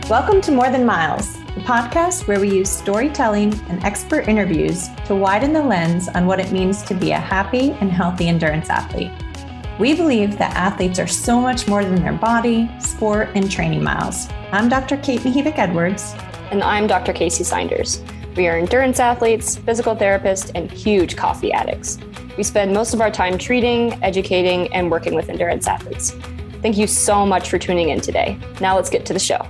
Welcome to More Than Miles, the podcast where we use storytelling and expert interviews to widen the lens on what it means to be a happy and healthy endurance athlete. We believe that athletes are so much more than their body, sport, and training miles. I'm Dr. Kate Edwards. And I'm Dr. Kacy Sinders. We are endurance athletes, physical therapists, and huge coffee addicts. We spend most of our time treating, educating, and working with endurance athletes. Thank you so much for tuning in today. Now let's get to the show.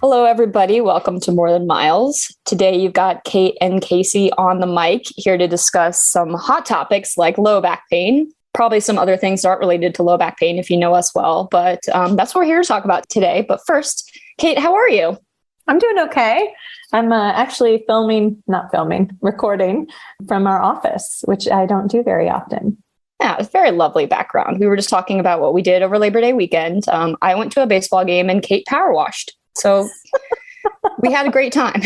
Hello, everybody. Welcome to More Than Miles. Today, you've got Kate and Kacy on the mic here to discuss some hot topics like low back pain, probably some other things that aren't related to low back pain if you know us well, but that's what we're here to talk about today. But first, Kate, how are you? I'm doing okay. I'm actually recording from our office, which I don't do very often. Yeah, it's a very lovely background. We were just talking about what we did over Labor Day weekend. I went to a baseball game and Kate power washed. So we had a great time.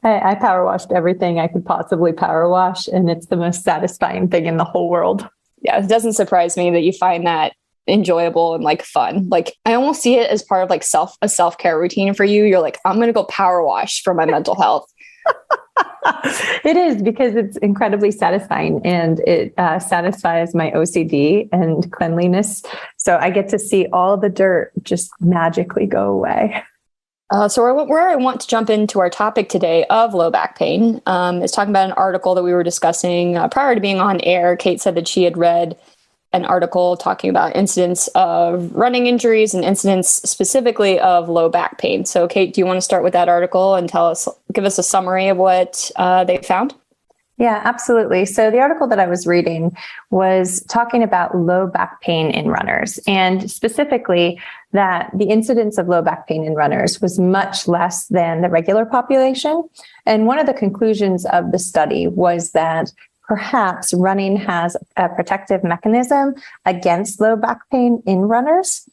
I power washed everything I could possibly power wash, and it's the most satisfying thing in the whole world. Yeah, it doesn't surprise me that you find that enjoyable and like fun. Like I almost see it as part of like a self-care routine for you. You're like, I'm going to go power wash for my mental health. It is, because it's incredibly satisfying, and it satisfies my OCD and cleanliness. So I get to see all the dirt just magically go away. So where I want to jump into our topic today of low back pain is talking about an article that we were discussing prior to being on air. Kate said that she had read an article talking about incidents of running injuries and incidents specifically of low back pain. So Kate, do you want to start with that article and give us a summary of what they found? Yeah, absolutely. So the article that I was reading was talking about low back pain in runners, and specifically that the incidence of low back pain in runners was much less than the regular population. And one of the conclusions of the study was that perhaps running has a protective mechanism against low back pain in runners.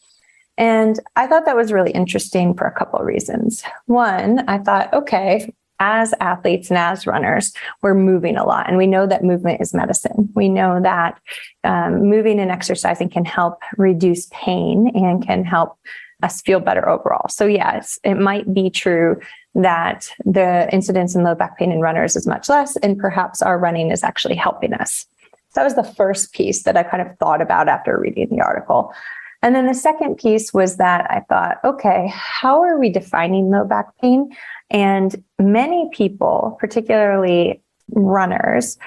And I thought that was really interesting for a couple of reasons. One, I thought, okay, as athletes and as runners, we're moving a lot, and we know that movement is medicine. We know that moving and exercising can help reduce pain and can help us feel better overall. So yes, it might be true that the incidence in low back pain in runners is much less, and perhaps our running is actually helping us. So that was the first piece that I kind of thought about after reading the article. And then the second piece was that I thought, okay, how are we defining low back pain? And many people, particularly runners,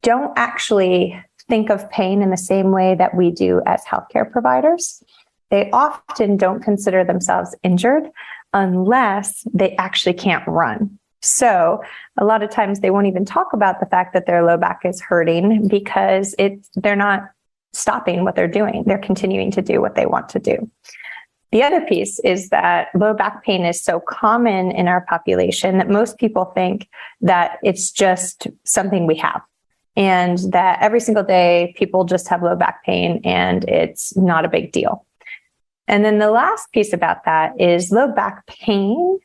don't actually think of pain in the same way that we do as healthcare providers. They often don't consider themselves injured unless they actually can't run. So a lot of times they won't even talk about the fact that their low back is hurting because they're not stopping what they're doing. They're continuing to do what they want to do. The other piece is that low back pain is so common in our population that most people think that it's just something we have, and that every single day people just have low back pain and it's not a big deal. And then the last piece about that is low back pain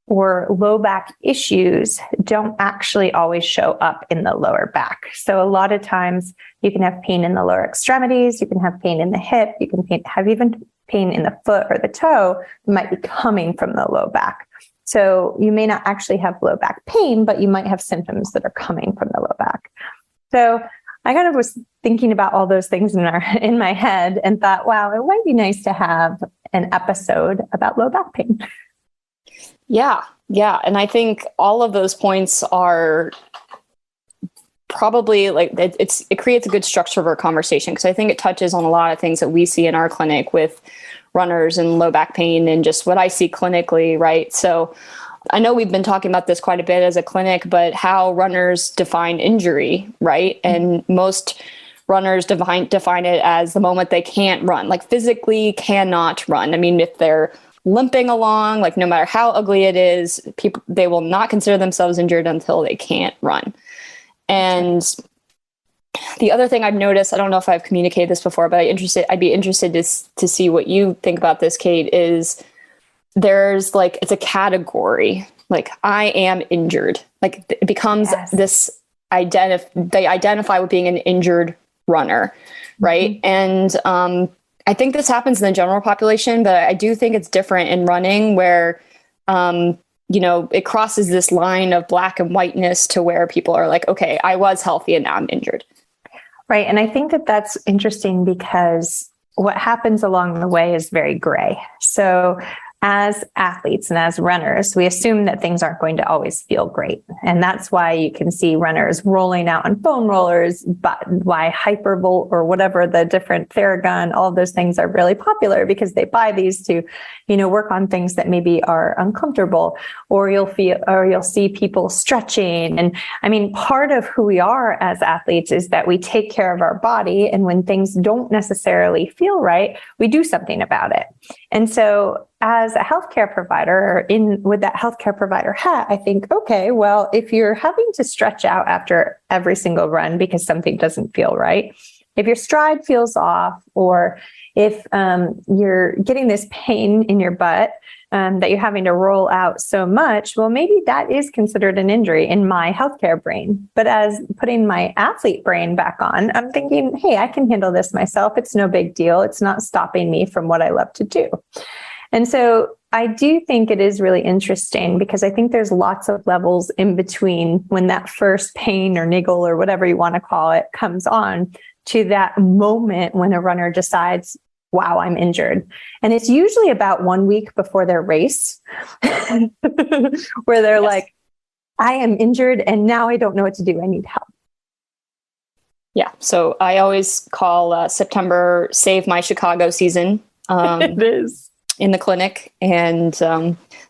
or low back issues don't actually always show up in the lower back. So a lot of times you can have pain in the lower extremities, you can have pain in the hip, you can have even pain in the foot or the toe that might be coming from the low back. So you may not actually have low back pain, but you might have symptoms that are coming from the low back. So I kind of was thinking about all those things in my head and thought, wow, it might be nice to have an episode about low back pain. Yeah. And I think all of those points are probably like it creates a good structure for a conversation, because I think it touches on a lot of things that we see in our clinic with runners and low back pain and just what I see clinically, right? So I know we've been talking about this quite a bit as a clinic, but how runners define injury, right? And most runners define it as the moment they can't run, like physically cannot run. I mean, if they're limping along, like no matter how ugly it is, they will not consider themselves injured until they can't run. And the other thing I've noticed, I don't know if I've communicated this before, but I'd be interested to see what you think about this, Kate, is there's like, it's a category, like I am injured. Like it becomes this they identify with being an injured runner. Right. Mm-hmm. And I think this happens in the general population, but I do think it's different in running where, it crosses this line of black and whiteness to where people are like, okay, I was healthy and now I'm injured. Right. And I think that that's interesting because what happens along the way is very gray. So as athletes and as runners, we assume that things aren't going to always feel great. And that's why you can see runners rolling out on foam rollers, but why Hypervolt or whatever the different Theragun, all of those things are really popular because they buy these to, work on things that maybe are uncomfortable, or you'll see people stretching. And I mean, part of who we are as athletes is that we take care of our body. And when things don't necessarily feel right, we do something about it. And so as a healthcare provider with that healthcare provider hat, I think, okay, well, if you're having to stretch out after every single run because something doesn't feel right, if your stride feels off, or if you're getting this pain in your butt that you're having to roll out so much, well, maybe that is considered an injury in my healthcare brain. But as putting my athlete brain back on, I'm thinking, hey, I can handle this myself. It's no big deal. It's not stopping me from what I love to do. And so I do think it is really interesting because I think there's lots of levels in between when that first pain or niggle or whatever you want to call it comes on to that moment when a runner decides, wow, I'm injured. And it's usually about 1 week before their race where they're like, I am injured and now I don't know what to do. I need help. Yeah. So I always call September Save My Chicago season. It is. In the clinic. And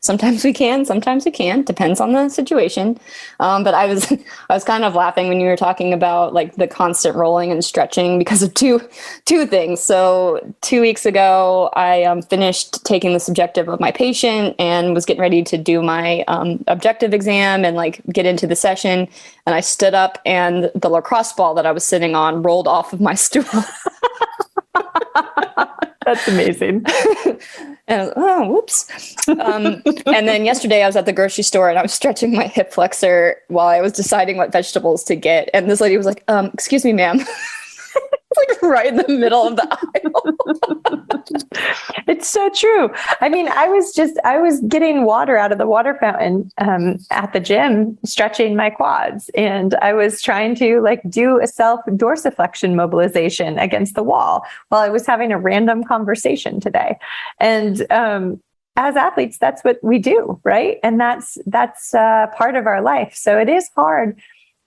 sometimes we can, sometimes we can't, depends on the situation. But I was kind of laughing when you were talking about like the constant rolling and stretching because of two things. So 2 weeks ago, I finished taking the subjective of my patient and was getting ready to do my objective exam and like get into the session. And I stood up and the lacrosse ball that I was sitting on rolled off of my stool. That's amazing. And whoops. And then yesterday I was at the grocery store and I was stretching my hip flexor while I was deciding what vegetables to get. And this lady was like, excuse me, ma'am. Like right in the middle of the aisle. It's so true. I mean, I was getting water out of the water fountain at the gym, stretching my quads. And I was trying to do a self dorsiflexion mobilization against the wall while I was having a random conversation today. And as athletes, that's what we do, right? And that's part of our life. So it is hard,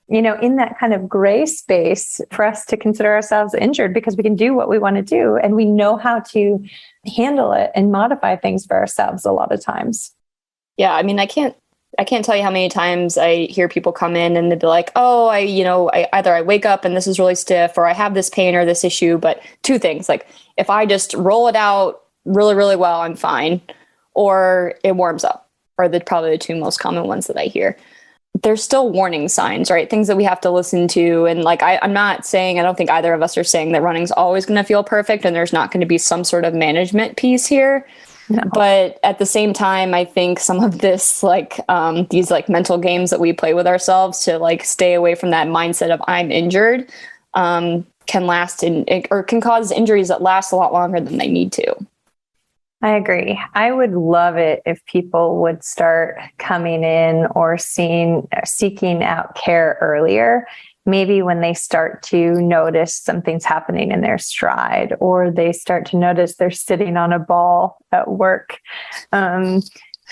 in that kind of gray space for us to consider ourselves injured because we can do what we want to do and we know how to handle it and modify things for ourselves a lot of times. Yeah. I mean, I can't tell you how many times I hear people come in and they'll be like, oh, I either I wake up and this is really stiff or I have this pain or this issue, but two things, like if I just roll it out really, really well, I'm fine, or it warms up are probably the two most common ones that I hear. There's still warning signs, right? Things that we have to listen to. And I'm not saying, I don't think either of us are saying that running's always going to feel perfect and there's not going to be some sort of management piece here. No. But at the same time, I think some of this, these mental games that we play with ourselves to stay away from that mindset of I'm injured, can last or can cause injuries that last a lot longer than they need to. I agree. I would love it if people would start coming in or seeking out care earlier. Maybe when they start to notice something's happening in their stride, or they start to notice they're sitting on a ball at work. And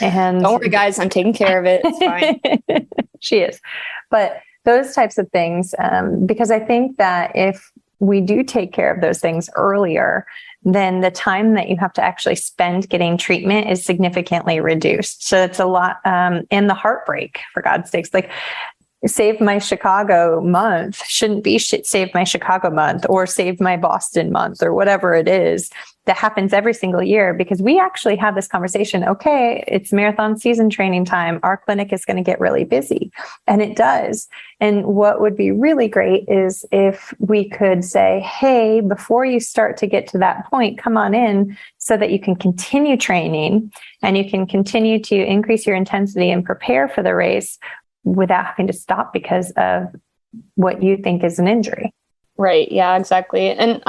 don't worry, guys, I'm taking care of it. It's fine. She is. But those types of things, because I think that if we do take care of those things earlier, then the time that you have to actually spend getting treatment is significantly reduced. So it's a lot, and the heartbreak, for God's sakes, Save My Chicago month shouldn't be Save My Chicago month or Save My Boston month or whatever it is that happens every single year, because we actually have this conversation. Okay, it's marathon season training time. Our clinic is going to get really busy, and it does. And what would be really great is if we could say, hey, before you start to get to that point, come on in so that you can continue training and you can continue to increase your intensity and prepare for the race without having to stop because of what you think is an injury. Right. Yeah, exactly. And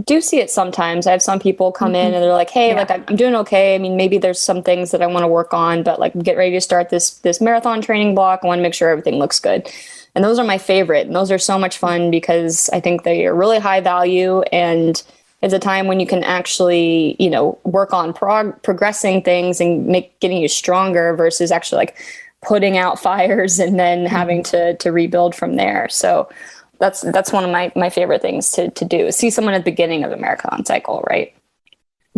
do see it sometimes. I have some people come in and they're like, hey, like I'm doing okay. I mean, maybe there's some things that I want to work on, but like get ready to start this marathon training block. I want to make sure everything looks good. And those are my favorite. And those are so much fun because I think they are really high value, and it's a time when you can actually, work on progressing things and getting you stronger versus actually like putting out fires and then having to rebuild from there. So that's one of my favorite things to do, is see someone at the beginning of the marathon cycle, right?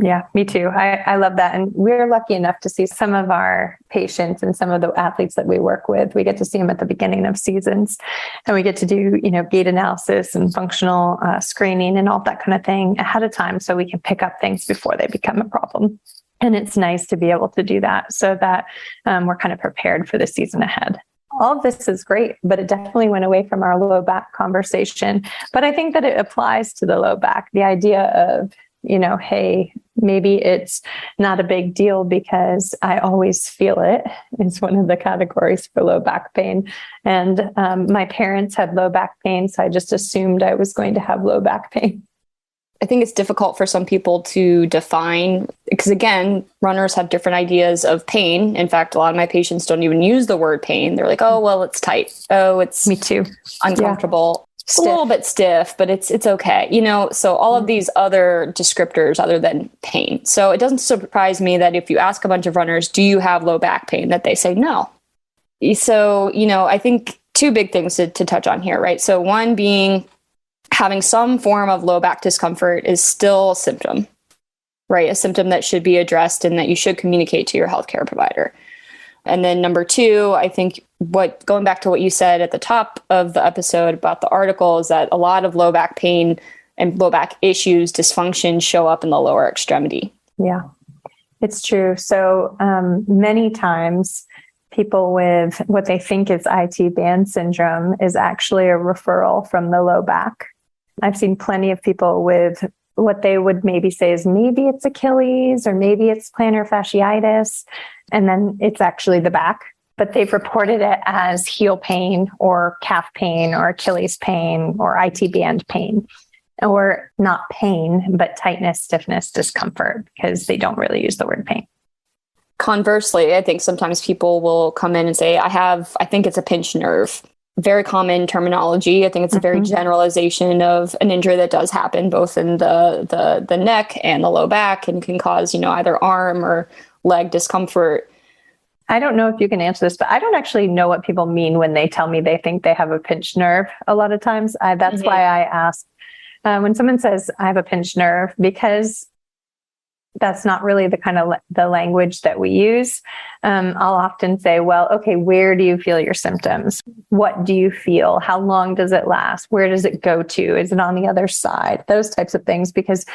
Yeah, me too. I love that. And we're lucky enough to see some of our patients and some of the athletes that we work with. We get to see them at the beginning of seasons, and we get to do, gait analysis and functional screening and all that kind of thing ahead of time, so we can pick up things before they become a problem. And it's nice to be able to do that so that we're kind of prepared for the season ahead. All of this is great, but it definitely went away from our low back conversation. But I think that it applies to the low back, the idea of, hey, maybe it's not a big deal because I always feel it. It's one of the categories for low back pain. And my parents had low back pain, so I just assumed I was going to have low back pain. I think it's difficult for some people to define, because again, runners have different ideas of pain. In fact, a lot of my patients don't even use the word pain. They're like, oh, well, it's tight. Oh, it's me too. Uncomfortable. It's a little bit stiff, but it's okay. So all of these other descriptors other than pain. So it doesn't surprise me that if you ask a bunch of runners, do you have low back pain, that they say no. So, I think two big things to touch on here, right? So one being, having some form of low back discomfort is still a symptom, right? A symptom that should be addressed and that you should communicate to your healthcare provider. And then number two, I think going back to what you said at the top of the episode about the article, is that a lot of low back pain and low back issues, dysfunction, show up in the lower extremity. Yeah, it's true. So many times people with what they think is IT band syndrome is actually a referral from the low back. I've seen plenty of people with what they would maybe say is maybe it's Achilles or maybe it's plantar fasciitis, and then it's actually the back, but they've reported it as heel pain or calf pain or Achilles pain or IT band pain, or not pain, but tightness, stiffness, discomfort, because they don't really use the word pain. Conversely, I think sometimes people will come in and say, I think it's a pinched nerve. Very common terminology. I think it's a very generalization of an injury that does happen both in the neck and the low back, and can cause, either arm or leg discomfort. I don't know if you can answer this, but I don't actually know what people mean when they tell me they think they have a pinched nerve. A lot of times, that's why I ask when someone says I have a pinched nerve, because that's not really the kind of the language that we use. I'll often say, well, okay, where do you feel your symptoms? What do you feel? How long does it last? Where does it go to? Is it on the other side? Those types of things, because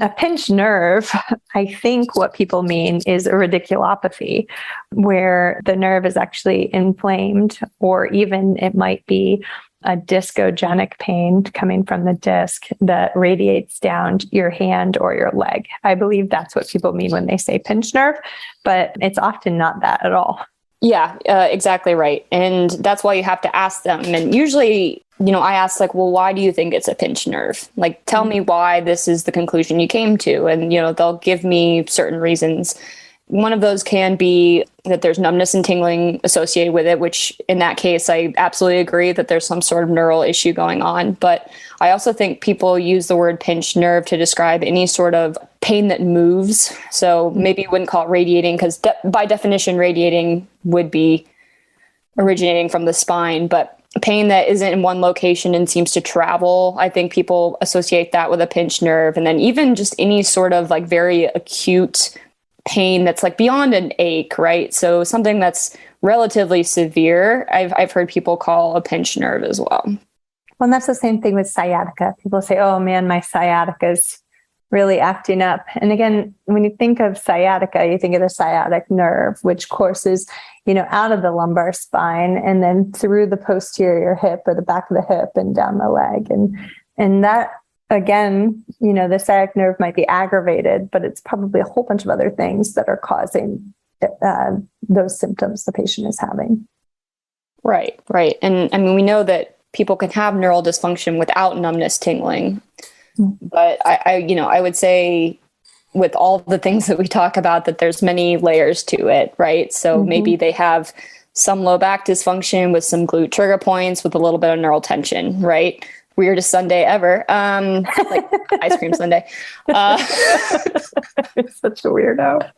a pinched nerve, I think what people mean is a radiculopathy, where the nerve is actually inflamed, or even it might be a discogenic pain coming from the disc that radiates down your hand or your leg. I believe that's what people mean when they say pinched nerve, but it's often not that at all. Yeah, exactly right. And that's why you have to ask them. And usually, I ask like, well, why do you think it's a pinched nerve? Like, tell me why this is the conclusion you came to. And, they'll give me certain reasons. One of those can be that there's numbness and tingling associated with it, which in that case, I absolutely agree that there's some sort of neural issue going on. But I also think people use the word pinched nerve to describe any sort of pain that moves. So maybe you wouldn't call it radiating, because by definition, radiating would be originating from the spine. But pain that isn't in one location and seems to travel, I think people associate that with a pinched nerve. And then even just any sort of like very acute pain that's like beyond an ache, right? So something that's relatively severe, I've heard people call a pinched nerve as well. Well, and that's the same thing with sciatica. People say, oh man, my sciatica is really acting up. And again, when you think of sciatica, you think of the sciatic nerve, which courses, out of the lumbar spine and then through the posterior hip or the back of the hip and down the leg. And that, again, the sciatic nerve might be aggravated, but it's probably a whole bunch of other things that are causing those symptoms the patient is having. Right. And I mean, we know that people can have neural dysfunction without numbness, tingling. But I would say with all the things that we talk about, that there's many layers to it, right? So maybe they have some low back dysfunction with some glute trigger points with a little bit of neural tension, right? Weirdest Sunday ever. Like ice cream Sunday. It's such a weirdo.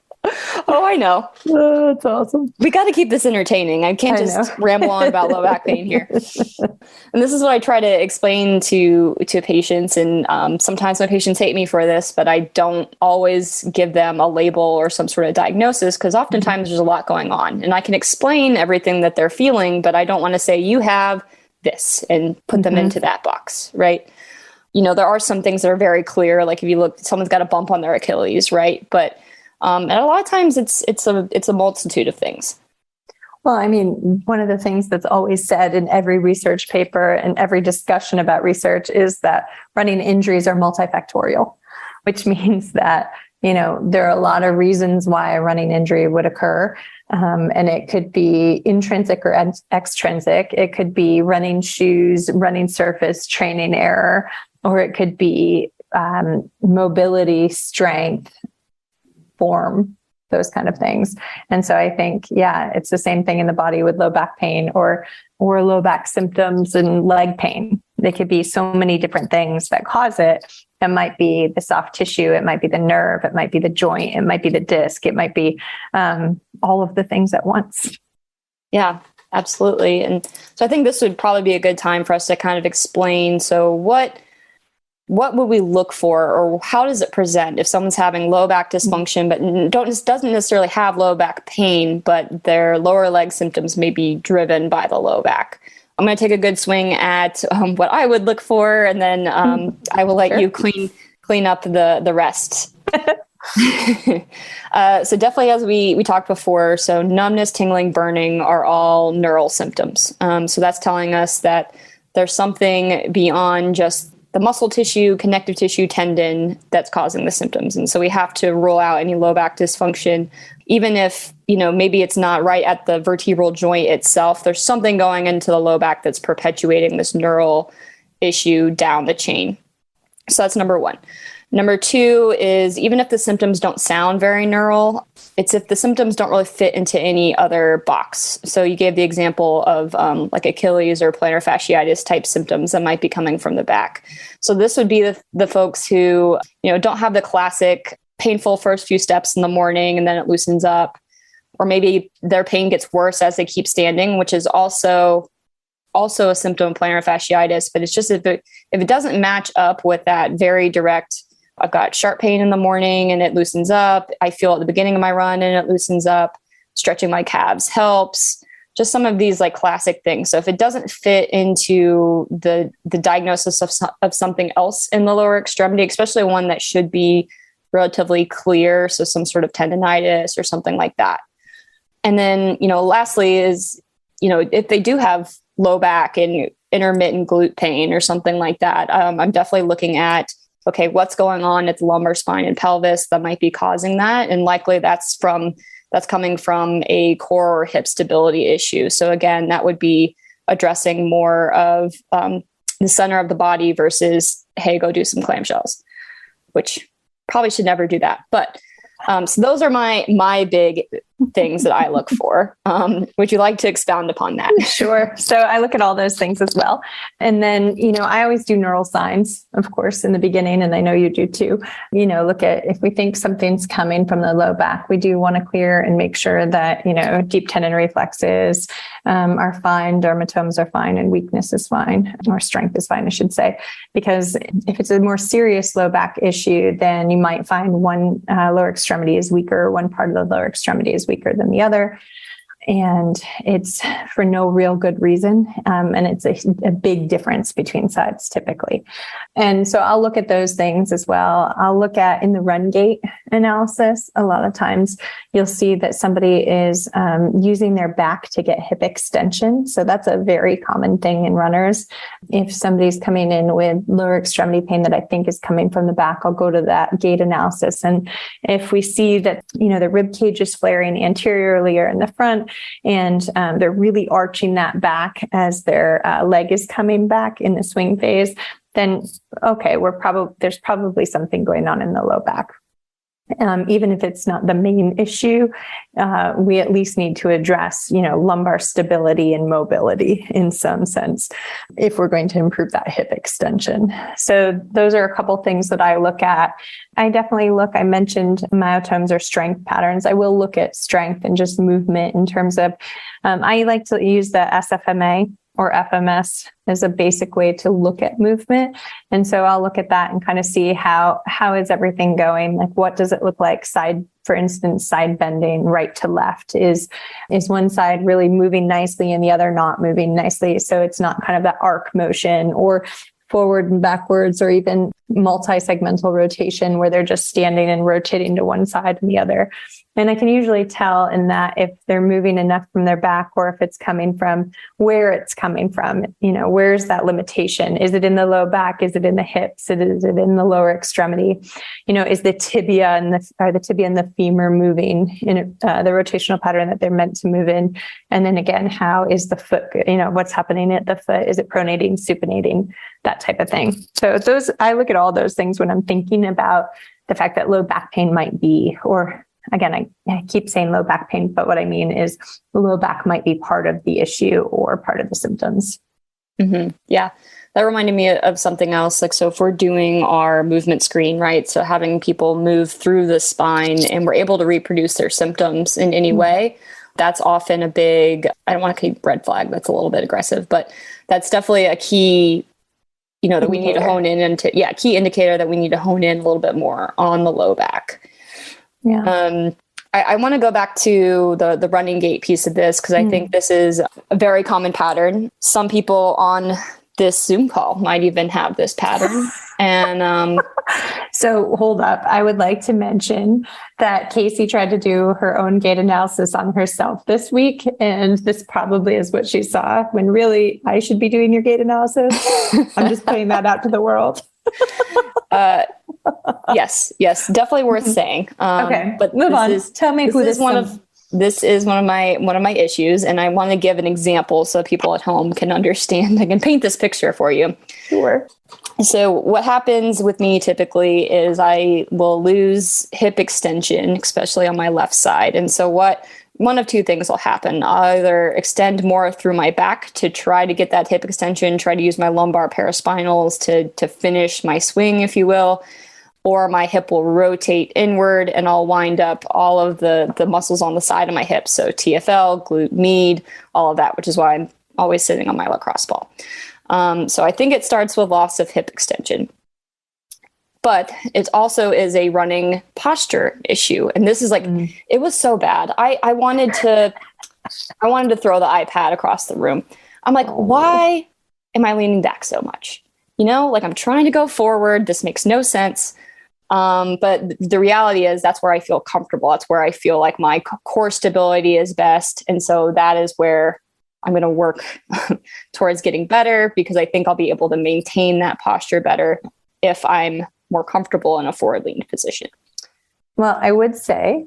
Oh, I know. That's awesome. We got to keep this entertaining. I can't just ramble on about low back pain here. And this is what I try to explain to patients. And sometimes my patients hate me for this, but I don't always give them a label or some sort of diagnosis, because oftentimes there's a lot going on. And I can explain everything that they're feeling, but I don't want to say, you have this, and put them into that box, right? There are some things that are very clear. Like if you look, someone's got a bump on their Achilles, right? But and a lot of times it's a multitude of things. Well, I mean, one of the things that's always said in every research paper and every discussion about research is that running injuries are multifactorial, which means that, there are a lot of reasons why a running injury would occur. And it could be intrinsic or extrinsic. It could be running shoes, running surface, training error, or it could be mobility, strength, form, those kind of things. And so I think, it's the same thing in the body with low back pain or low back symptoms and leg pain. They could be so many different things that cause it. It might be the soft tissue. It might be the nerve. It might be the joint. It might be the disc. It might be all of the things at once. Yeah, absolutely. And so I think this would probably be a good time for us to kind of explain. So what would we look for, or how does it present if someone's having low back dysfunction, but doesn't necessarily have low back pain, but their lower leg symptoms may be driven by the low back? I'm going to take a good swing at what I would look for, and then I will let you clean up the rest. So definitely, as we talked before, so numbness, tingling, burning are all neural symptoms. So that's telling us that there's something beyond just the muscle tissue, connective tissue, tendon that's causing the symptoms. And so we have to rule out any low back dysfunction, even if, maybe it's not right at the vertebral joint itself. There's something going into the low back that's perpetuating this neural issue down the chain. So that's number one. Number two is, even if the symptoms don't sound very neural, it's if the symptoms don't really fit into any other box. So you gave the example of like Achilles or plantar fasciitis type symptoms that might be coming from the back. So this would be the folks who, don't have the classic painful first few steps in the morning and then it loosens up, or maybe their pain gets worse as they keep standing, which is also a symptom of plantar fasciitis. But it's just if it doesn't match up with that very direct, I've got sharp pain in the morning and it loosens up, I feel at the beginning of my run and it loosens up, stretching my calves helps, just some of these like classic things. So if it doesn't fit into the diagnosis of something else in the lower extremity, especially one that should be relatively clear, so some sort of tendonitis or something like that. And then, lastly is, if they do have low back and intermittent glute pain or something like that, I'm definitely looking at, okay, what's going on at the lumbar spine and pelvis that might be causing that? And likely that's coming from a core or hip stability issue. So again, that would be addressing more of the center of the body versus, hey, go do some clamshells, which probably should never do that. But so those are my big things that I look for. Would you like to expound upon that? Sure. So I look at all those things as well. And then, I always do neural signs, of course, in the beginning, and I know you do too. Look at if we think something's coming from the low back, we do want to clear and make sure that, deep tendon reflexes are fine, dermatomes are fine, and weakness is fine, or strength is fine, I should say. Because if it's a more serious low back issue, then you might find one lower extremity is weaker, one part of the lower extremity is weaker than the other. And it's for no real good reason. And it's a big difference between sides typically. And so I'll look at those things as well. I'll look at in the run gait analysis. A lot of times you'll see that somebody is using their back to get hip extension. So that's a very common thing in runners. If somebody's coming in with lower extremity pain that I think is coming from the back, I'll go to that gait analysis. And if we see that, the rib cage is flaring anteriorly or in the front, and they're really arching that back as their leg is coming back in the swing phase, then okay, there's probably something going on in the low back. Even if it's not the main issue, we at least need to address, lumbar stability and mobility in some sense if we're going to improve that hip extension. So those are a couple things that I look at. I mentioned myotomes or strength patterns. I will look at strength and just movement in terms of, I like to use the SFMA or FMS as a basic way to look at movement. And so I'll look at that and kind of see how is everything going? Like, what does it look like? For instance, side bending right to left. Is one side really moving nicely and the other not moving nicely? So it's not kind of that arc motion, or forward and backwards, or even multi-segmental rotation where they're just standing and rotating to one side and the other. And I can usually tell in that if they're moving enough from their back, or if it's coming from where it's coming from. Where's that limitation? Is it in the low back? Is it in the hips? Is it in the lower extremity? Is the tibia and the femur moving in the rotational pattern that they're meant to move in? And then again, how is the foot? What's happening at the foot? Is it pronating, supinating, that type of thing? So I look at all those things when I'm thinking about the fact that low back pain might be, or again, I keep saying low back pain, but what I mean is low back might be part of the issue or part of the symptoms. Mm-hmm. Yeah. That reminded me of something else. Like, so if we're doing our movement screen, right? So having people move through the spine and we're able to reproduce their symptoms in any way, that's often a big, I don't want to keep red flag. That's a little bit aggressive, but that's definitely a key, that we need to hone in into, key indicator that we need to hone in a little bit more on the low back. Yeah. I want to go back to the running gait piece of this, because I think this is a very common pattern. Some people on this Zoom call might even have this pattern. And so hold up. I would like to mention that Kacy tried to do her own gait analysis on herself this week. And this probably is what she saw, when really I should be doing your gait analysis. I'm just putting that out to the world. Yes, definitely worth saying. Okay, but move on. Tell me who this is. This is one of my issues, and I want to give an example so people at home can understand. I can paint this picture for you. Sure. So what happens with me typically is I will lose hip extension, especially on my left side. And so one of two things will happen. I'll either extend more through my back to try to get that hip extension, try to use my lumbar paraspinals to finish my swing, if you will, or my hip will rotate inward and I'll wind up all of the muscles on the side of my hip. So TFL, glute med, all of that, which is why I'm always sitting on my lacrosse ball. So I think it starts with loss of hip extension. But it also is a running posture issue. And this is it was so bad. I wanted to throw the iPad across the room. I'm like, why am I leaning back so much? I'm trying to go forward. This makes no sense. But the reality is that's where I feel comfortable. That's where I feel like my core stability is best. And so that is where I'm going to work towards getting better, because I think I'll be able to maintain that posture better if I'm more comfortable in a forward leaned position. Well, I would say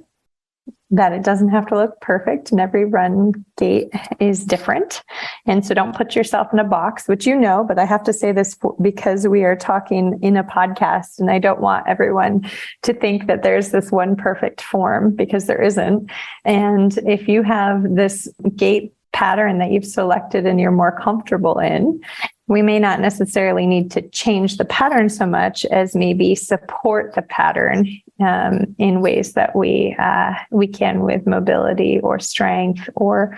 that it doesn't have to look perfect, and every run gait is different. And so don't put yourself in a box, which but I have to say this because we are talking in a podcast, and I don't want everyone to think that there's this one perfect form, because there isn't. And if you have this gait pattern that you've selected and you're more comfortable in, we may not necessarily need to change the pattern so much as maybe support the pattern in ways that we can with mobility or strength, or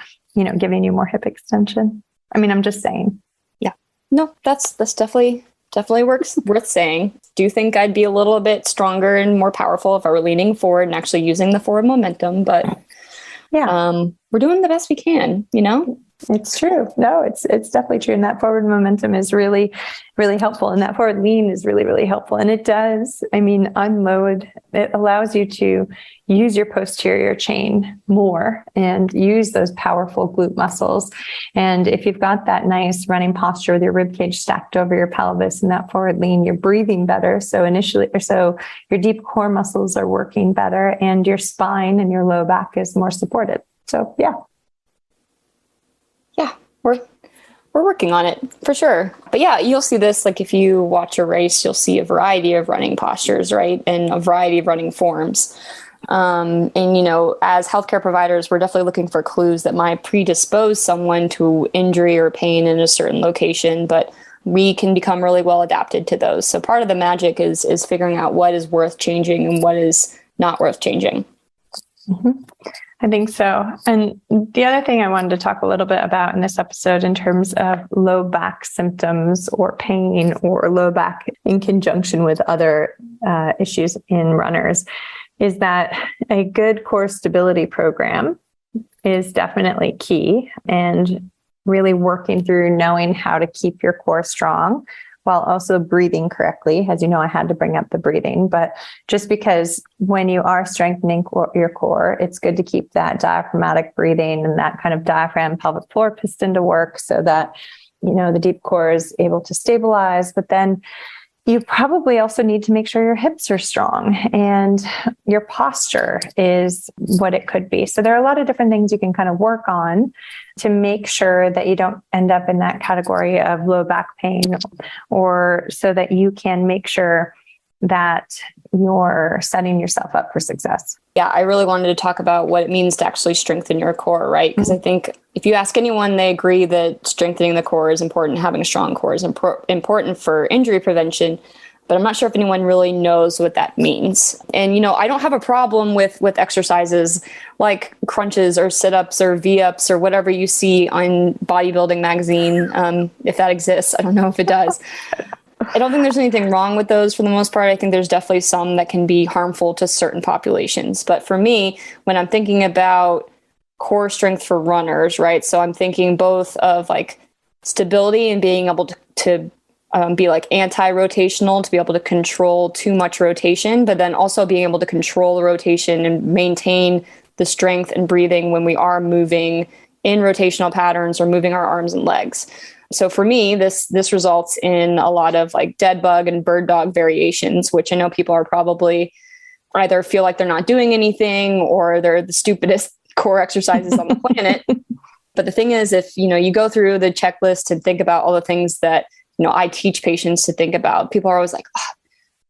giving you more hip extension. I mean, I'm just saying. Yeah, no, that's definitely worth saying. Do think I'd be a little bit stronger and more powerful if I were leaning forward and actually using the forward momentum, but we're doing the best we can, It's true. No, it's definitely true. And that forward momentum is really, really helpful. And that forward lean is really, really helpful. And it does, unload. It allows you to use your posterior chain more and use those powerful glute muscles. And if you've got that nice running posture with your rib cage stacked over your pelvis and that forward lean, you're breathing better. So your deep core muscles are working better, and your spine and your low back is more supported. So, yeah. we're working on it for sure. But yeah, you'll see this, like if you watch a race, you'll see a variety of running postures, right? And a variety of running forms. And, as healthcare providers, we're definitely looking for clues that might predispose someone to injury or pain in a certain location, but we can become really well adapted to those. So part of the magic is figuring out what is worth changing and what is not worth changing. Mm-hmm. I think so. And the other thing I wanted to talk a little bit about in this episode in terms of low back symptoms or pain or low back in conjunction with other issues in runners is that a good core stability program is definitely key, and really working through knowing how to keep your core strong while also breathing correctly. As you know, I had to bring up the breathing, but just because when you are strengthening your core, it's good to keep that diaphragmatic breathing and that kind of diaphragm pelvic floor piston to work so that, the deep core is able to stabilize. But then you probably also need to make sure your hips are strong and your posture is what it could be. So there are a lot of different things you can kind of work on to make sure that you don't end up in that category of low back pain, or so that you can make sure that you're setting yourself up for success. Yeah, I really wanted to talk about what it means to actually strengthen your core, right? Because I think if you ask anyone, they agree that strengthening the core is important. Having a strong core is important for injury prevention, but I'm not sure if anyone really knows what that means. And, I don't have a problem with exercises like crunches or sit-ups or V-ups or whatever you see on bodybuilding magazine, if that exists. I don't know if it does. I don't think there's anything wrong with those for the most part. I think there's definitely some that can be harmful to certain populations. But for me, when I'm thinking about core strength for runners, right? So I'm thinking both of like stability and being able to be like anti-rotational, to be able to control too much rotation, but then also being able to control the rotation and maintain the strength and breathing when we are moving in rotational patterns or moving our arms and legs. So for me, this results in a lot of like dead bug and bird dog variations, which I know people are probably either feel like they're not doing anything or they're the stupidest core exercises on the planet. But the thing is, if, you go through the checklist and think about all the things that, I teach patients to think about, people are always like, oh,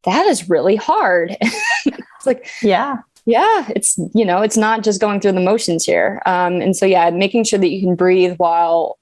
that is really hard. It's like, yeah, it's, it's not just going through the motions here. And so, making sure that you can breathe while,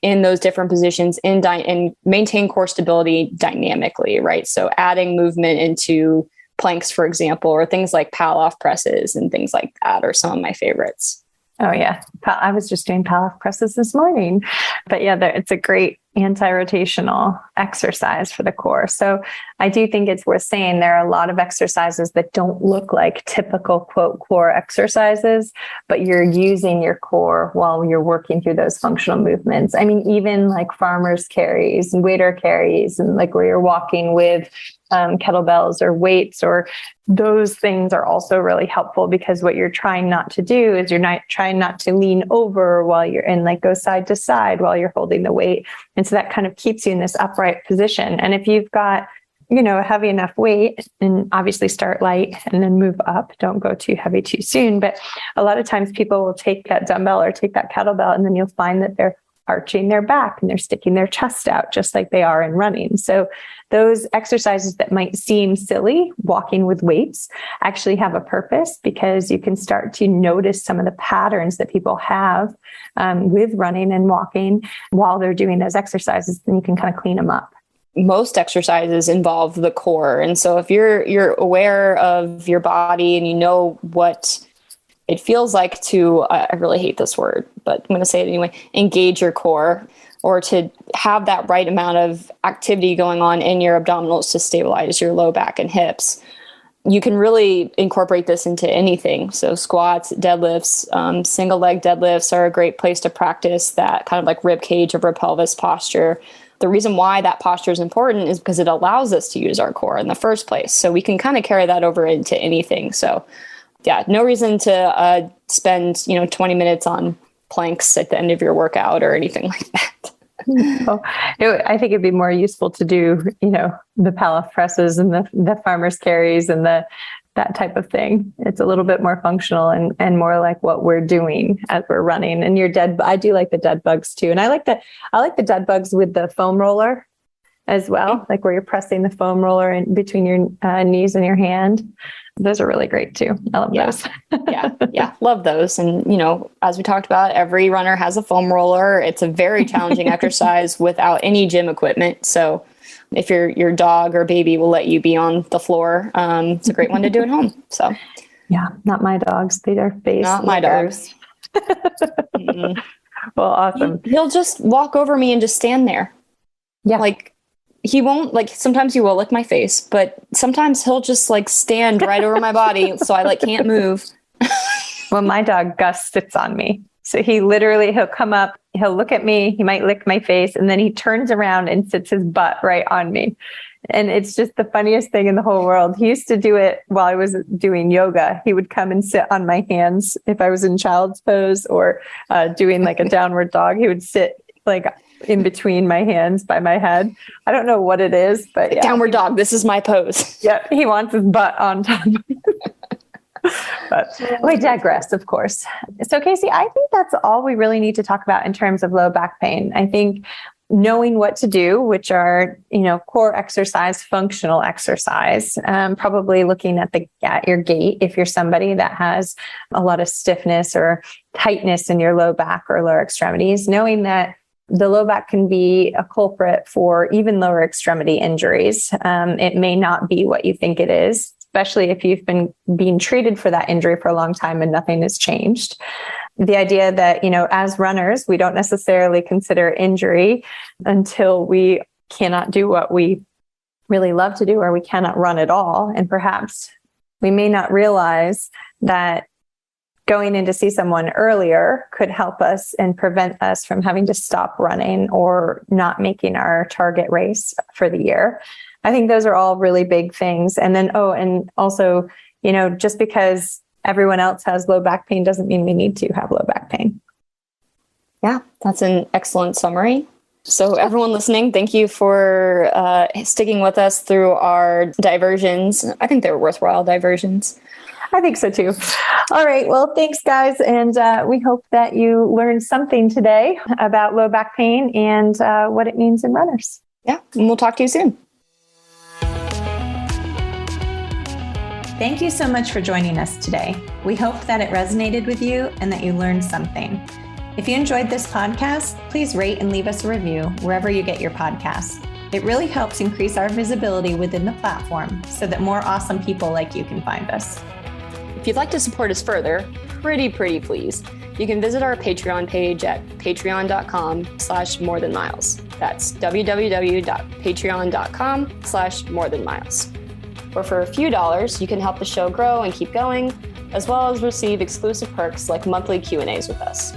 in those different positions and maintain core stability dynamically, right? So adding movement into planks, for example, or things like Palloff presses and things like that are some of my favorites. Oh yeah. I was just doing Palloff presses this morning, but yeah, it's a great anti-rotational exercise for the core. So I do think it's worth saying there are a lot of exercises that don't look like typical quote core exercises, but you're using your core while you're working through those functional movements. I mean, even like farmers carries and waiter carries and like where you're walking with kettlebells or weights, or those things are also really helpful, because what you're trying not to do is you're not trying not to lean over while you're in, like go side to side while you're holding the weight. And so that kind of keeps you in this upright position. And if you've got, a heavy enough weight, and obviously start light and then move up, don't go too heavy too soon. But a lot of times people will take that dumbbell or take that kettlebell, and then you'll find that they're arching their back and they're sticking their chest out just like they are in running. So those exercises that might seem silly, walking with weights, actually have a purpose, because you can start to notice some of the patterns that people have with running and walking while they're doing those exercises. Then you can kind of clean them up. Most exercises involve the core. And so if you're aware of your body and you know what it feels like to, I really hate this word, but I'm going to say it anyway, engage your core, or to have that right amount of activity going on in your abdominals to stabilize your low back and hips. You can really incorporate this into anything. So squats, deadlifts, single leg deadlifts are a great place to practice that kind of like rib cage over pelvis posture. The reason why that posture is important is because it allows us to use our core in the first place. So we can kind of carry that over into anything. So yeah, no reason to spend, 20 minutes on planks at the end of your workout or anything like that. I think it'd be more useful to do, the Palloff presses and the farmer's carries and the that type of thing. It's a little bit more functional and more like what we're doing as we're running. And I do like the dead bugs too. And I like the dead bugs with the foam roller as well, like where you're pressing the foam roller in between your knees and your hand. Those are really great too. I love those. Yeah. Love those. And, as we talked about, every runner has a foam roller. It's a very challenging exercise without any gym equipment. So if your dog or baby will let you be on the floor, it's a great one to do at home. So yeah, not my dogs. They are face. Not my dogs. Well, awesome. He'll just walk over me and just stand there. Yeah. Like he won't, like, sometimes he will lick my face, but sometimes he'll just like stand right over my body. So I can't move. Well, my dog Gus sits on me. So he'll come up, he'll look at me, he might lick my face, and then he turns around and sits his butt right on me. And it's just the funniest thing in the whole world. He used to do it while I was doing yoga. He would come and sit on my hands if I was in child's pose or doing like a downward dog. He would sit like in between my hands by my head. I don't know what it is, but yeah. Downward dog. This is my pose. Yep. He wants his butt on top. But we digress, of course. So Kacy, I think that's all we really need to talk about in terms of low back pain. I think knowing what to do, which are, core exercise, functional exercise, probably looking at your gait. If you're somebody that has a lot of stiffness or tightness in your low back or lower extremities, knowing that the low back can be a culprit for even lower extremity injuries. It may not be what you think it is, especially if you've been being treated for that injury for a long time and nothing has changed. The idea that, as runners, we don't necessarily consider injury until we cannot do what we really love to do, or we cannot run at all. And perhaps we may not realize that going in to see someone earlier could help us and prevent us from having to stop running or not making our target race for the year. I think those are all really big things. And then, and also, just because everyone else has low back pain doesn't mean we need to have low back pain. Yeah, that's an excellent summary. So everyone listening, thank you for sticking with us through our diversions. I think they were worthwhile diversions. I think so too. All right. Well, thanks guys. And we hope that you learned something today about low back pain and what it means in runners. Yeah. And we'll talk to you soon. Thank you so much for joining us today. We hope that it resonated with you and that you learned something. If you enjoyed this podcast, please rate and leave us a review wherever you get your podcasts. It really helps increase our visibility within the platform so that more awesome people like you can find us. If you'd like to support us further, pretty please, you can visit our Patreon page at patreon.com/morethanmiles. That's www.patreon.com/morethanmiles. Where for a few dollars, you can help the show grow and keep going, as well as receive exclusive perks like monthly Q&As with us.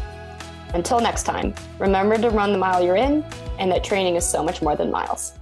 Until next time, remember to run the mile you're in, and that training is so much more than miles.